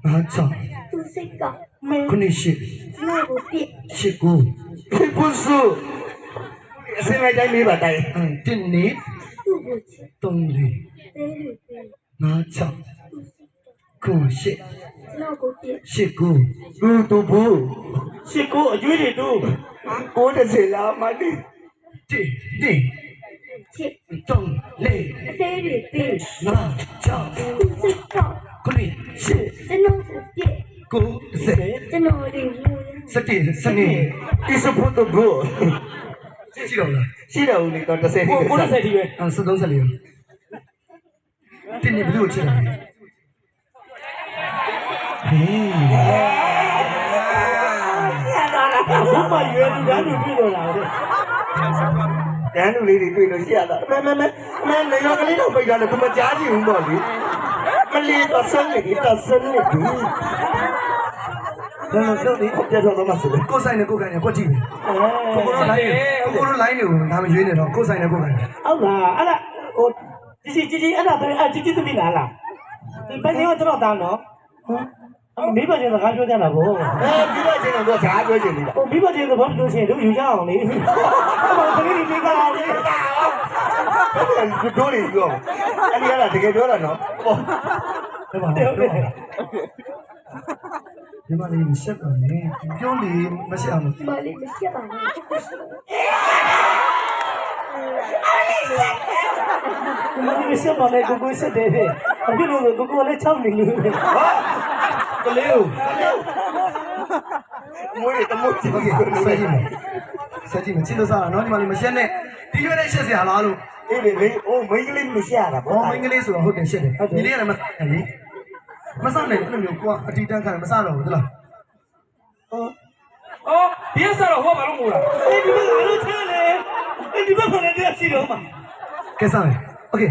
Macam. Tu sikap. Kuni shit. Semua bukti. Shitku. Pusu. Sengai jai ni batai. Tini. Tu bukti. Tongli. Teri. Macam. Tu sikap. Ku shit. Semua bukti. Shitku. Tu bu. Siku ajui tu. Kau dah sila mati. Tini. Cik. Tongli. Teri. Macam. Tu sikap. Kuni shit. Semua bukti. Ku shit. Semua ribu. Sedih seni. Isu putu bu. Sila lah. Sila uni kau dah sila. Kau dah sedih weh. Sedang sila. Tini berdua cila. Bapa yuan tu dah duduk tu lah. Dan uli ni tu ini siapa? Mem, ni orang kali nak pergi tu macam aje umur ni. Meli tak sen tu. Dan ni dia tu masuk. ကိုယ်ဆိုင်နဲ့ကိုယ်ကန်နဲ့ကိုကြည့်ကိုကိုလိုင်းကိုလိုင်းကိုဒါမှရွေးနေတော့ကိုယ်ဆိုင်နဲ့ကိုယ်ကန် ဟုတ်လားအဲ့ဒါဟိုကြီးအဲ့ဒါတည်းကြီးသမီးလားဒီပန်းစင်းကတော့တောင်းတော့မိဘချင်းစကားပြောကြတာဗော ဒီဘက်ချင်းတော့ဈာပြောချင်နေတာ ဟိုမိဘချင်းသဘောတူရှင်တို့ယူကြအောင်လေဟိုတကယ်ဒီကားလေး တို့နေပြောအဲ့ဒီကတကယ်ပြောတာနော်ပေါ့ ဒီမှာဒီမှာလေးရှက်ပါနဲ့ပြောလေမရှက်အောင် Balik Malaysia mana? မင်းစမနဲ့ကိုစတဲ့အခုလိုကိုလည်းချောင်းနေလို့ ကလေးကိုမွေးတမို့ကြည့် ဆက်ကြည့်မယ်ဆက်ကြည့်မယ်ချစ်လို့စားတာနော်ဒီမှာလေးမရှက်နဲ့ဒီရွေးနဲ့ရှက်စရာလားလို့ အေးလေအိုးမိန်းကလေးမရှိရတာ ဟောမင်းကလေးဆိုတော့ဟုတ်တယ်ရှက်တယ်ဒီလေးကလည်းမစားနဲ့လေမစားနဲ့အဲ့လိုမျိုးကိုကအတီတန်းခံမစားတော့ဘူးသလား အော်ဒီစားတော့ဟောပါလို့မို့လားဒီဘက်ကအားလုံးချမ်းလေဒီဘက်ကလည်းတရားရှိတော့မှာ ကဲစားမယ်โอเค